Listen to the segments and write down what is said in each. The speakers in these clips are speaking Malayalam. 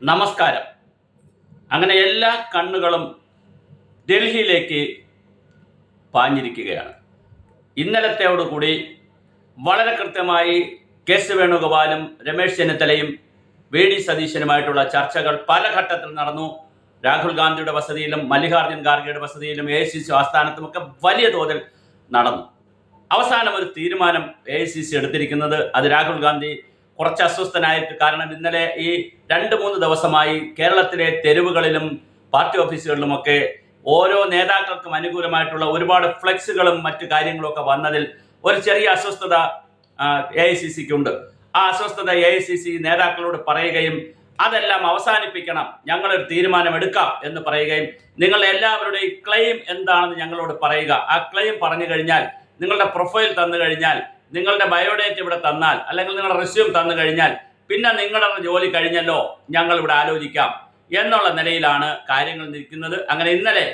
നമസ്കാരം. അങ്ങനെ എല്ലാ കണ്ണുകളും ഡൽഹിയിലേക്ക് പാഞ്ഞിരിക്കുകയാണ്. ഇന്നലത്തോടുകൂടി വളരെ കൃത്യമായി കെ.സി. വേണുഗോപാലും രമേശ് ചെന്നിത്തലയും വി.ഡി. സതീശനുമായിട്ടുള്ള ചർച്ചകൾ പല ഘട്ടത്തിൽ നടന്നു. രാഹുൽ ഗാന്ധിയുടെ വസതിയിലും മല്ലികാർജ്ജുൻ ഖാർഗെയുടെ വസതിയിലും AICC ആസ്ഥാനത്തുമൊക്കെ വലിയ തോതിൽ നടന്നു. അവസാനം ഒരു തീരുമാനം AICC എടുത്തിരിക്കുന്നത്, അത് രാഹുൽ ഗാന്ധി കുറച്ച് അസ്വസ്ഥനായിട്ട്, കാരണം ഇന്നലെ ഈ 2-3 ദിവസമായി കേരളത്തിലെ തെരുവുകളിലും പാർട്ടി ഓഫീസുകളിലുമൊക്കെ ഓരോ നേതാക്കൾക്കും അനുകൂലമായിട്ടുള്ള ഒരുപാട് ഫ്ലെക്സുകളും മറ്റു കാര്യങ്ങളൊക്കെ വന്നതിൽ ഒരു ചെറിയ അസ്വസ്ഥത AICCക്കുണ്ട്. ആ അസ്വസ്ഥത AICC നേതാക്കളോട് പറയുകയും അതെല്ലാം അവസാനിപ്പിക്കണം, ഞങ്ങളൊരു തീരുമാനമെടുക്കാം എന്ന് പറയുകയും നിങ്ങളുടെ എല്ലാവരുടെയും ക്ലെയിം എന്താണെന്ന് ഞങ്ങളോട് പറയുക. ആ ക്ലെയിം പറഞ്ഞു കഴിഞ്ഞാൽ, നിങ്ങളുടെ പ്രൊഫൈൽ തന്നു കഴിഞ്ഞാൽ, നിങ്ങളുടെ ബയോഡേറ്റ ഇവിടെ തന്നാൽ, അല്ലെങ്കിൽ നിങ്ങളുടെ റെസ്യൂം തന്നു കഴിഞ്ഞാൽ പിന്നെ നിങ്ങളുടെ ജോലി കഴിഞ്ഞല്ലോ, ഞങ്ങൾ ഇവിടെ ആലോചിക്കാം എന്നുള്ള നിലയിലാണ് കാര്യങ്ങൾ നിൽക്കുന്നത്. അങ്ങനെ ഇന്നലെ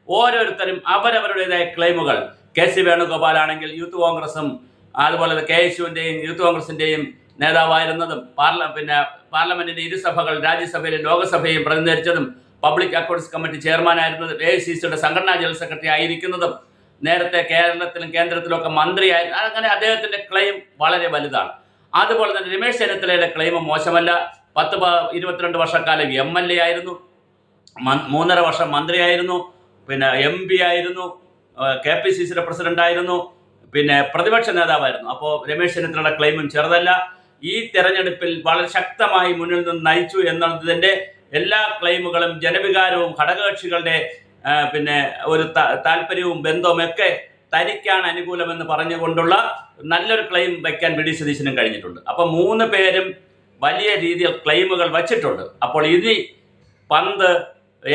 ഓരോരുത്തരും അവരവരുടേതായ ക്ലെയിമുകൾ, കെ.സി. വേണുഗോപാൽ ആണെങ്കിൽ യൂത്ത് കോൺഗ്രസും അതുപോലെ KSUവിൻ്റെയും യൂത്ത് കോൺഗ്രസിൻ്റെയും നേതാവായിരുന്നതും പാർലമെന്റിന്റെ ഇരുസഭകൾ, രാജ്യസഭയിലും ലോകസഭയും പ്രതിനിധീകരിച്ചതും പബ്ലിക് അക്കൗണ്ട്സ് കമ്മിറ്റി ചെയർമാനായിരുന്നതും AICCയുടെ സംഘടനാ ജനറൽ സെക്രട്ടറി ആയിരിക്കുന്നതും നേരത്തെ കേരളത്തിലും കേന്ദ്രത്തിലുമൊക്കെ മന്ത്രിയായിരുന്നു. അങ്ങനെ അദ്ദേഹത്തിന്റെ ക്ലെയിം വളരെ വലുതാണ്. അതുപോലെ തന്നെ രമേശ് ചെന്നിത്തലയുടെ ക്ലെയിം മോശമല്ല. 22 വർഷക്കാലം MLA ആയിരുന്നു, 3.5 വർഷം മന്ത്രിയായിരുന്നു, MP ആയിരുന്നു, KPCCയുടെ പ്രസിഡന്റ് ആയിരുന്നു, പ്രതിപക്ഷ നേതാവായിരുന്നു. അപ്പോൾ രമേശ് ചെന്നിത്തലയുടെ ക്ലെയിമും ചെറുതല്ല. ഈ തെരഞ്ഞെടുപ്പിൽ വളരെ ശക്തമായി മുന്നിൽ നിന്ന് നയിച്ചു എന്നുള്ളതിന്റെ എല്ലാ ക്ലെയിമുകളും ജനവികാരവും ഘടകകക്ഷികളുടെ ഒരു താല്പര്യവും ബന്ധവും ഒക്കെ തനിക്കാണ് അനുകൂലമെന്ന് പറഞ്ഞുകൊണ്ടുള്ള നല്ലൊരു ക്ലെയിം വയ്ക്കാൻ വി.ഡി. സതീശനും കഴിഞ്ഞിട്ടുണ്ട്. അപ്പോൾ 3 പേരും വലിയ രീതിയിൽ ക്ലെയിമുകൾ വച്ചിട്ടുണ്ട്. അപ്പോൾ ഇനി പന്ത്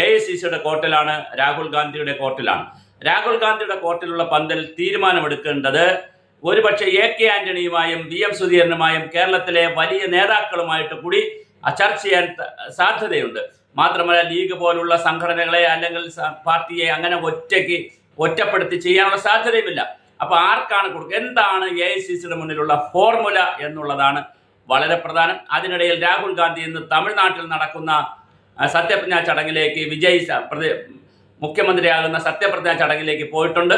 AICCയുടെ കോർട്ടിലാണ്, രാഹുൽ ഗാന്ധിയുടെ കോർട്ടിലാണ്. രാഹുൽ ഗാന്ധിയുടെ കോർട്ടിലുള്ള പന്തിൽ തീരുമാനമെടുക്കേണ്ടത് ഒരുപക്ഷെ AK ആന്റണിയുമായും VM സുധീരനുമായും കേരളത്തിലെ വലിയ നേതാക്കളുമായിട്ട് കൂടി ചർച്ച ചെയ്യാൻ സാധ്യതയുണ്ട്. മാത്രമല്ല, ലീഗ് പോലുള്ള സംഘടനകളെ അല്ലെങ്കിൽ പാർട്ടിയെ അങ്ങനെ ഒറ്റപ്പെടുത്തി ചെയ്യാനുള്ള സാധ്യതയുമില്ല. അപ്പോൾ ആർക്കാണ് കൊടുക്കുക, എന്താണ് AICCയുടെ മുന്നിലുള്ള ഫോർമുല എന്നുള്ളതാണ് വളരെ പ്രധാനം. അതിനിടയിൽ രാഹുൽ ഗാന്ധി ഇന്ന് തമിഴ്നാട്ടിൽ നടക്കുന്ന സത്യപ്രതിജ്ഞാ ചടങ്ങിലേക്ക്, മുഖ്യമന്ത്രിയാകുന്ന സത്യപ്രതിജ്ഞാ ചടങ്ങിലേക്ക് പോയിട്ടുണ്ട്.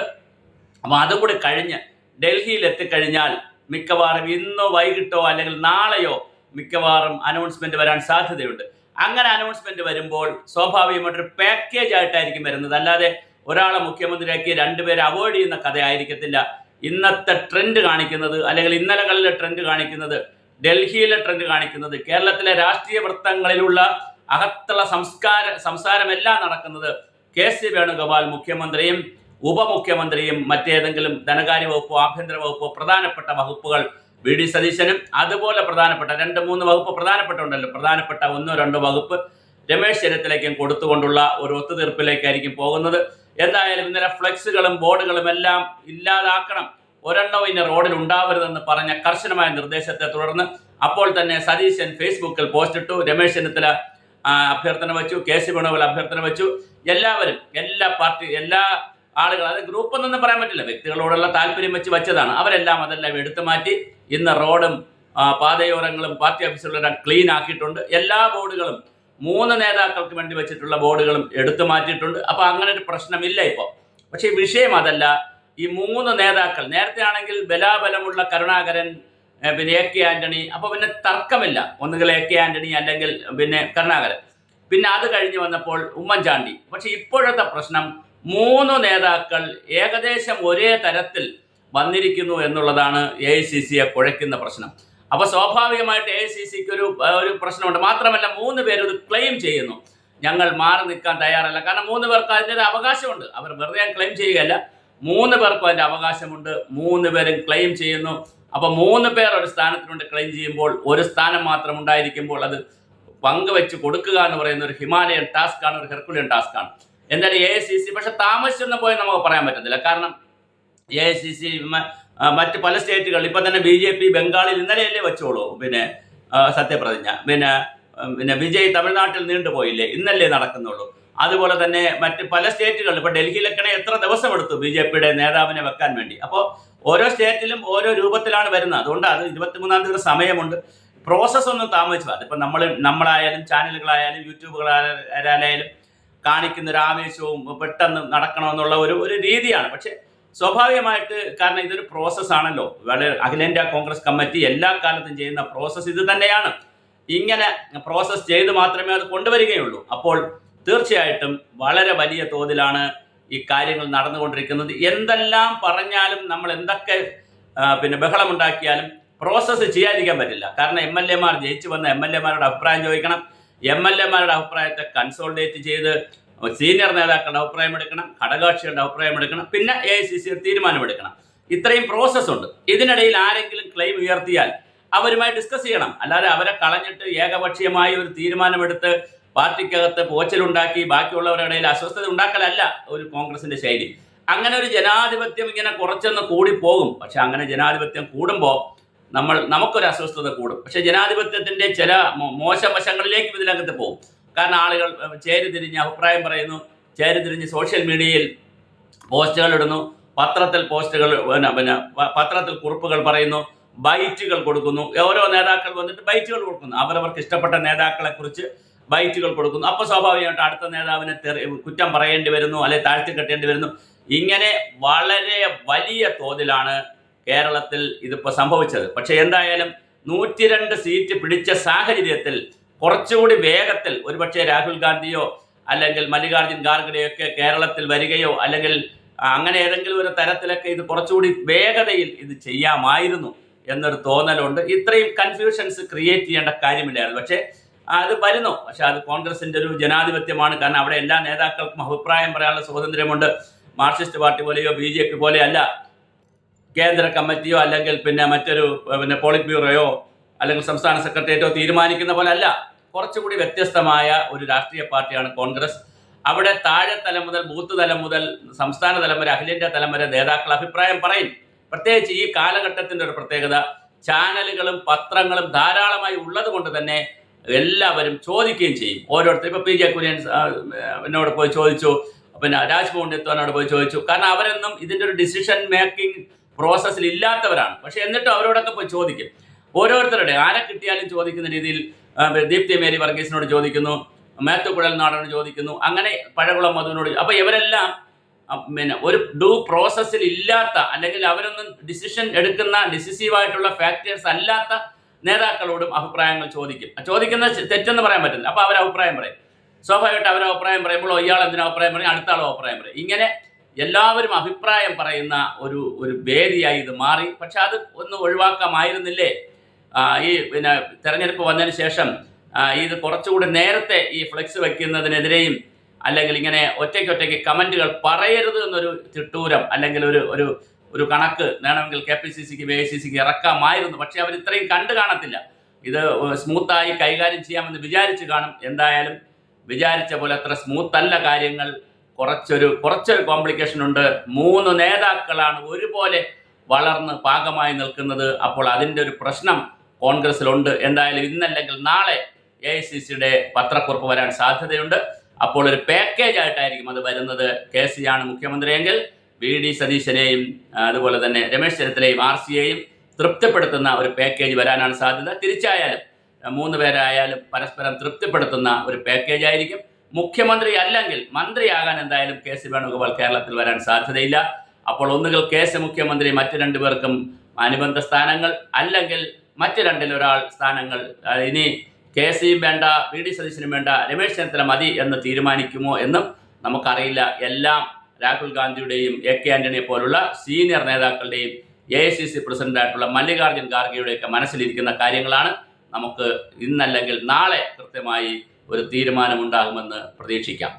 അപ്പോൾ അതും കൂടി കഴിഞ്ഞ് ഡൽഹിയിൽ എത്തിക്കഴിഞ്ഞാൽ മിക്കവാറും ഇന്നോ വൈകിട്ടോ അല്ലെങ്കിൽ നാളെയോ മിക്കവാറും അനൗൺസ്മെന്റ് വരാൻ സാധ്യതയുണ്ട്. അങ്ങനെ അനൗൺസ്മെന്റ് വരുമ്പോൾ സ്വാഭാവികമായിട്ടൊരു പാക്കേജ് ആയിട്ടായിരിക്കും വരുന്നത്. അല്ലാതെ ഒരാളെ മുഖ്യമന്ത്രിയാക്കി 2 പേരെ അവോയ്ഡ് ചെയ്യുന്ന കഥയായിരിക്കത്തില്ല. ഇന്നത്തെ ട്രെൻഡ് കാണിക്കുന്നത്, അല്ലെങ്കിൽ ഇന്നലകളിലെ ട്രെൻഡ് കാണിക്കുന്നത്, ഡൽഹിയിലെ ട്രെൻഡ് കാണിക്കുന്നത്, കേരളത്തിലെ രാഷ്ട്രീയ വൃത്തങ്ങളിലുള്ള അകത്തുള്ള സംസാരമെല്ലാം നടക്കുന്നത് കെ.സി. വേണുഗോപാൽ മുഖ്യമന്ത്രിയും ഉപമുഖ്യമന്ത്രിയും മറ്റേതെങ്കിലും ധനകാര്യ വകുപ്പോ ആഭ്യന്തര വകുപ്പോ പ്രധാനപ്പെട്ട വകുപ്പുകൾ വി.ഡി. സതീശനും, അതുപോലെ പ്രധാനപ്പെട്ട 2-3 വകുപ്പ് പ്രധാനപ്പെട്ടുണ്ടല്ലോ, പ്രധാനപ്പെട്ട 1-2 വകുപ്പ് രമേശ് ചെന്നിത്തലയ്ക്കും കൊടുത്തുകൊണ്ടുള്ള ഒരു ഒത്തുതീർപ്പിലേക്കായിരിക്കും പോകുന്നത്. എന്തായാലും ഇന്നലെ ഫ്ലെക്സുകളും ബോർഡുകളും എല്ലാം ഇല്ലാതാക്കണം, ഒരെണ്ണവും ഇനി റോഡിൽ ഉണ്ടാവരുതെന്ന് പറഞ്ഞ കർശനമായ നിർദ്ദേശത്തെ തുടർന്ന് അപ്പോൾ തന്നെ സതീശൻ ഫേസ്ബുക്കിൽ പോസ്റ്റ് ഇട്ടു. രമേശ് ചെന്നിത്തല അഭ്യർത്ഥന വെച്ചു, കെ.സി. വേണുഗോപാൽ അഭ്യർത്ഥന വെച്ചു. എല്ലാവരും, എല്ലാ ആളുകൾ, അത് ഗ്രൂപ്പൊന്നും പറയാൻ പറ്റില്ല, വ്യക്തികളോടുള്ള താല്പര്യം വെച്ചതാണ്. അവരെല്ലാം അതെല്ലാം എടുത്തു മാറ്റി ഇന്ന് റോഡും പാതയോരങ്ങളും പാർട്ടി ഓഫീസുകളെല്ലാം ക്ലീൻ ആക്കിയിട്ടുണ്ട്. എല്ലാ ബോർഡുകളും 3 നേതാക്കൾക്ക് വേണ്ടി വെച്ചിട്ടുള്ള ബോർഡുകളും എടുത്തു മാറ്റിയിട്ടുണ്ട്. അപ്പോൾ അങ്ങനെ ഒരു പ്രശ്നമില്ല ഇപ്പോൾ. പക്ഷേ വിഷയം അതല്ല. ഈ 3 നേതാക്കൾ, നേരത്തെ ആണെങ്കിൽ ബലാബലമുള്ള കരുണാകരൻ, AK ആന്റണി, അപ്പോൾ തർക്കമില്ല, ഒന്നുകിൽ AK ആന്റണി അല്ലെങ്കിൽ കരുണാകരൻ, അത് കഴിഞ്ഞ് വന്നപ്പോൾ ഉമ്മൻചാണ്ടി. പക്ഷെ ഇപ്പോഴത്തെ പ്രശ്നം 3 നേതാക്കൾ ഏകദേശം ഒരേ തരത്തിൽ വന്നിരിക്കുന്നു എന്നുള്ളതാണ് AICCയെ കുഴയ്ക്കുന്ന പ്രശ്നം. അപ്പോൾ സ്വാഭാവികമായിട്ട് AICCക്ക് ഒരു പ്രശ്നമുണ്ട്. മാത്രമല്ല 3 പേര് ഒരു ക്ലെയിം ചെയ്യുന്നു, ഞങ്ങൾ മാറി നിൽക്കാൻ തയ്യാറല്ല. കാരണം 3 പേർക്ക് അതിൻ്റെ അവകാശമുണ്ട്. അവർ വെറുതെ ക്ലെയിം ചെയ്യുകയല്ല, 3 പേർക്കും അതിൻ്റെ അവകാശമുണ്ട്. 3 പേരും ക്ലെയിം ചെയ്യുന്നു. അപ്പോൾ 3 പേർ ഒരു സ്ഥാനത്തിനുണ്ട് ക്ലെയിം ചെയ്യുമ്പോൾ, ഒരു സ്ഥാനം മാത്രം ഉണ്ടായിരിക്കുമ്പോൾ അത് പങ്കുവെച്ച് കൊടുക്കുക എന്ന് പറയുന്ന ഒരു ഹിമാലയൻ ടാസ്ക്കാണ്, ഒരു ഹെർക്കുലിയൻ ടാസ്ക്കാണ്. എന്തായാലും AICC പക്ഷെ താമസിച്ചെന്ന് പോയി നമുക്ക് പറയാൻ പറ്റത്തില്ല. കാരണം AICC മറ്റ് പല സ്റ്റേറ്റുകൾ, ഇപ്പം തന്നെ BJP ബംഗാളിൽ ഇന്നലെയല്ലേ വെച്ചോളൂ സത്യപ്രതിജ്ഞ, വിജയ് തമിഴ്നാട്ടിൽ നീണ്ടുപോയില്ലേ, ഇന്നല്ലേ നടക്കുന്നുള്ളൂ. അതുപോലെ തന്നെ മറ്റ് പല സ്റ്റേറ്റുകളിൽ, ഇപ്പോൾ ഡൽഹിയിലൊക്കെ എത്ര ദിവസം എടുത്തു BJPയുടെ നേതാവിനെ വെക്കാൻ വേണ്ടി. അപ്പോൾ ഓരോ സ്റ്റേറ്റിലും ഓരോ രൂപത്തിലാണ് വരുന്നത്. അതുകൊണ്ട് അത് 23-ാം തീയതി സമയമുണ്ട്. പ്രോസസ്സ് ഒന്നും താമസിച്ചു. അതിപ്പോൾ നമ്മളായാലും ചാനലുകളായാലും യൂട്യൂബുകളായാലും കാണിക്കുന്ന ഒരു ആവേശവും പെട്ടെന്ന് നടക്കണമെന്നുള്ള ഒരു രീതിയാണ്. പക്ഷെ സ്വാഭാവികമായിട്ട്, കാരണം ഇതൊരു പ്രോസസ്സാണല്ലോ. വളരെ അഖിലേന്ത്യാ കോൺഗ്രസ് കമ്മിറ്റി എല്ലാ കാലത്തും ചെയ്യുന്ന പ്രോസസ്സ് ഇത് തന്നെയാണ്. ഇങ്ങനെ പ്രോസസ്സ് ചെയ്ത് മാത്രമേ അത് കൊണ്ടുവരികയുള്ളൂ. അപ്പോൾ തീർച്ചയായിട്ടും വളരെ വലിയ തോതിലാണ് ഈ കാര്യങ്ങൾ നടന്നുകൊണ്ടിരിക്കുന്നത്. എന്തെല്ലാം പറഞ്ഞാലും, നമ്മൾ എന്തൊക്കെ ബഹളമുണ്ടാക്കിയാലും പ്രോസസ്സ് ചെയ്യാതിരിക്കാൻ പറ്റില്ല. കാരണം MLA മാർ ജയിച്ചു വന്ന MLA മാരുടെ അഭിപ്രായം ചോദിക്കണം. MLA മാരുടെ അഭിപ്രായത്തെ കൺസോൾട്ടേറ്റ് ചെയ്ത് സീനിയർ നേതാക്കളുടെ അഭിപ്രായം എടുക്കണം, ഘടകകക്ഷികളുടെ അഭിപ്രായം എടുക്കണം, പിന്നെ AICC തീരുമാനമെടുക്കണം. ഇത്രയും പ്രോസസ്സുണ്ട്. ഇതിനിടയിൽ ആരെങ്കിലും ക്ലെയിം ഉയർത്തിയാൽ അവരുമായി ഡിസ്കസ് ചെയ്യണം. അല്ലാതെ അവരെ കളഞ്ഞിട്ട് ഏകപക്ഷീയമായി ഒരു തീരുമാനമെടുത്ത് പാർട്ടിക്കകത്ത് പോച്ചലുണ്ടാക്കി ബാക്കിയുള്ളവരുടെ ഇടയിൽ അസ്വസ്ഥത ഉണ്ടാക്കലല്ല ഒരു കോൺഗ്രസിന്റെ ശൈലി. അങ്ങനെ ഒരു ജനാധിപത്യം ഇങ്ങനെ കുറച്ചൊന്ന് കൂടിപ്പോകും. പക്ഷെ അങ്ങനെ ജനാധിപത്യം കൂടുമ്പോൾ നമുക്കൊരു അസ്വസ്ഥത കൂടും. പക്ഷെ ജനാധിപത്യത്തിന്റെ ചില മോശം വശങ്ങളിലേക്ക് ഇതിനകത്ത് പോകും. കാരണം ആളുകൾ ചേരിതിരിഞ്ഞ് അഭിപ്രായം പറയുന്നു, ചേരിതിരിഞ്ഞ് സോഷ്യൽ മീഡിയയിൽ പോസ്റ്റുകൾ ഇടുന്നു, പത്രത്തിൽ കുറിപ്പുകൾ പറയുന്നു, ബൈറ്റുകൾ കൊടുക്കുന്നു. ഓരോ നേതാക്കൾ വന്നിട്ട് ബൈറ്റുകൾ കൊടുക്കുന്നു. അവരവർക്ക് ഇഷ്ടപ്പെട്ട നേതാക്കളെ കുറിച്ച് ബൈറ്റുകൾ കൊടുക്കുന്നു. അപ്പോൾ സ്വാഭാവികമായിട്ട് അടുത്ത നേതാവിനെ കുറ്റം പറയേണ്ടി വരുന്നു, അല്ലെ താഴ്ത്തിക്കെട്ടേണ്ടി വരുന്നു. ഇങ്ങനെ വളരെ വലിയ തോതിലാണ് കേരളത്തിൽ ഇതിപ്പോൾ സംഭവിച്ചത്. പക്ഷെ എന്തായാലും 102 സീറ്റ് പിടിച്ച സാഹചര്യത്തിൽ കുറച്ചുകൂടി വേഗത്തിൽ ഒരുപക്ഷെ രാഹുൽ ഗാന്ധിയോ അല്ലെങ്കിൽ മല്ലികാർജുൻ ഖാർഗെയൊക്കെ കേരളത്തിൽ വരികയോ അല്ലെങ്കിൽ അങ്ങനെ ഏതെങ്കിലും ഒരു തരത്തിലൊക്കെ ഇത് കുറച്ചുകൂടി വേഗതയിൽ ഇത് ചെയ്യാമായിരുന്നു എന്നൊരു തോന്നലുണ്ട്. ഇത്രയും കൺഫ്യൂഷൻസ് ക്രിയേറ്റ് ചെയ്യേണ്ട കാര്യമില്ലായിരുന്നു. പക്ഷേ അത് വരുന്നു. പക്ഷെ അത് കോൺഗ്രസിന്റെ ഒരു ജനാധിപത്യമാണ്. കാരണം അവിടെ എല്ലാ നേതാക്കൾക്കും അഭിപ്രായം പറയാനുള്ള സ്വാതന്ത്ര്യമുണ്ട്. മാർക്സിസ്റ്റ് പാർട്ടി പോലെയോ BJP പോലെയോ അല്ല. കേന്ദ്ര കമ്മിറ്റിയോ അല്ലെങ്കിൽ മറ്റൊരു പോളിറ്റ് ബ്യൂറോയോ അല്ലെങ്കിൽ സംസ്ഥാന സെക്രട്ടേറിയറ്റോ തീരുമാനിക്കുന്ന പോലെ അല്ല. കുറച്ചുകൂടി വ്യത്യസ്തമായ ഒരു രാഷ്ട്രീയ പാർട്ടിയാണ് കോൺഗ്രസ്. അവിടെ താഴെ തലം മുതൽ ബൂത്ത് തലം മുതൽ സംസ്ഥാന തലം വരെ അഖിലേന്ത്യാ തലം വരെ നേതാക്കൾ അഭിപ്രായം പറയും. പ്രത്യേകിച്ച് ഈ കാലഘട്ടത്തിന്റെ ഒരു പ്രത്യേകത, ചാനലുകളും പത്രങ്ങളും ധാരാളമായി ഉള്ളത് കൊണ്ട് തന്നെ എല്ലാവരും ചോദിക്കുകയും ചെയ്യും. ഓരോരുത്തരും ഇപ്പോൾ PJ കുര്യൻ എന്നോട് പോയി ചോദിച്ചു, രാജ്മോഹൻ ഉണ്ണിത്താനോട് പോയി ചോദിച്ചു. കാരണം അവരൊന്നും ഇതിൻ്റെ ഒരു ഡിസിഷൻ മേക്കിംഗ് പ്രോസസ്സിൽ ഇല്ലാത്തവരാണ്. പക്ഷെ എന്നിട്ടും അവരോടൊക്കെ പോയി ചോദിക്കും. ഓരോരുത്തരുടെ ആരെ കിട്ടിയാലും ചോദിക്കുന്ന രീതിയിൽ ദീപ്തി മേരി വർഗീസിനോട് ചോദിക്കുന്നു, മാത്യു കുഴൽനാടനോട് ചോദിക്കുന്നു, അങ്ങനെ പഴകുളം മധുവിനോട്. അപ്പോൾ ഇവരെല്ലാം ഒരു പ്രോസസ്സിൽ ഇല്ലാത്ത അല്ലെങ്കിൽ അവരൊന്നും ഡിസിഷൻ എടുക്കുന്ന ഡിസിസീവായിട്ടുള്ള ഫാക്ടേഴ്സ് അല്ലാത്ത നേതാക്കളോടും അഭിപ്രായങ്ങൾ ചോദിക്കുന്ന തെറ്റെന്ന് പറയാൻ പറ്റില്ല. അപ്പോൾ അവർ അഭിപ്രായം പറയും. സ്വാഭാവികമായിട്ട് അവർ അഭിപ്രായം പറയുമ്പോൾ ഇയാൾ എന്തിനും അഭിപ്രായം പറയും, അടുത്ത ആളും അഭിപ്രായം പറയും. ഇങ്ങനെ എല്ലാവരും അഭിപ്രായം പറയുന്ന ഒരു വേദിയായി ഇത് മാറി. പക്ഷെ അത് ഒന്ന് ഒഴിവാക്കാമായിരുന്നില്ലേ? ഈ തെരഞ്ഞെടുപ്പ് വന്നതിന് ശേഷം ഇത് കുറച്ചുകൂടി നേരത്തെ ഈ ഫ്ലെക്സ് വയ്ക്കുന്നതിനെതിരെയും അല്ലെങ്കിൽ ഇങ്ങനെ ഒറ്റയ്ക്ക് കമൻറ്റുകൾ പറയരുത് എന്നൊരു തിട്ടൂരം അല്ലെങ്കിൽ ഒരു കണക്ക് വേണമെങ്കിൽ KPCCക്ക് AICCക്ക് ഇറക്കാമായിരുന്നു. പക്ഷെ അവർ ഇത്രയും കണ്ടു കാണത്തില്ല. ഇത് സ്മൂത്തായി കൈകാര്യം ചെയ്യാമെന്ന് വിചാരിച്ച് കാണും. എന്തായാലും വിചാരിച്ച പോലെ അത്ര സ്മൂത്തല്ല കാര്യങ്ങൾ. കുറച്ചൊരു കോംപ്ലിക്കേഷൻ ഉണ്ട്. 3 നേതാക്കളാണ് ഒരുപോലെ വളർന്ന് പാകമായി നിൽക്കുന്നത്. അപ്പോൾ അതിൻ്റെ ഒരു പ്രശ്നം കോൺഗ്രസിലുണ്ട്. എന്തായാലും ഇന്നല്ലെങ്കിൽ നാളെ AICCയുടെ പത്രക്കുറിപ്പ് വരാൻ സാധ്യതയുണ്ട്. അപ്പോൾ ഒരു പാക്കേജ് ആയിട്ടായിരിക്കും അത് വരുന്നത്. KC ആണ് മുഖ്യമന്ത്രിയെങ്കിൽ VD സതീശനെയും അതുപോലെ തന്നെ രമേശ് ചെന്നിത്തലയെയും RCയെയും തൃപ്തിപ്പെടുത്തുന്ന ഒരു പാക്കേജ് വരാനാണ് സാധ്യത. തിരിച്ചായാലും 3 പേരായാലും പരസ്പരം തൃപ്തിപ്പെടുത്തുന്ന ഒരു പാക്കേജ് ആയിരിക്കും. മുഖ്യമന്ത്രി അല്ലെങ്കിൽ മന്ത്രിയാകാൻ എന്തായാലും KC വേണുഗോപാൽ കേരളത്തിൽ വരാൻ സാധ്യതയില്ല. അപ്പോൾ ഒന്നുകിൽ KC മുഖ്യമന്ത്രി, മറ്റു 2 പേർക്കും അനുബന്ധ സ്ഥാനങ്ങൾ, അല്ലെങ്കിൽ മറ്റു 2-ൽ സ്ഥാനങ്ങൾ. ഇനി KCയും വേണ്ട, VD സതീശനും വേണ്ട, രമേശ് ചെന്നിത്തല മതി എന്ന് തീരുമാനിക്കുമോ എന്നും നമുക്കറിയില്ല. എല്ലാം രാഹുൽ ഗാന്ധിയുടെയും AK ആന്റണിയെ പോലുള്ള സീനിയർ നേതാക്കളുടെയും AICC പ്രസിഡന്റായിട്ടുള്ള മല്ലികാർജുൻ ഖാർഗെയുടെയൊക്കെ മനസ്സിലിരിക്കുന്ന കാര്യങ്ങളാണ്. നമുക്ക് ഇന്നല്ലെങ്കിൽ നാളെ കൃത്യമായി ഒരു തീരുമാനമുണ്ടാകുമെന്ന് പ്രതീക്ഷിക്കാം.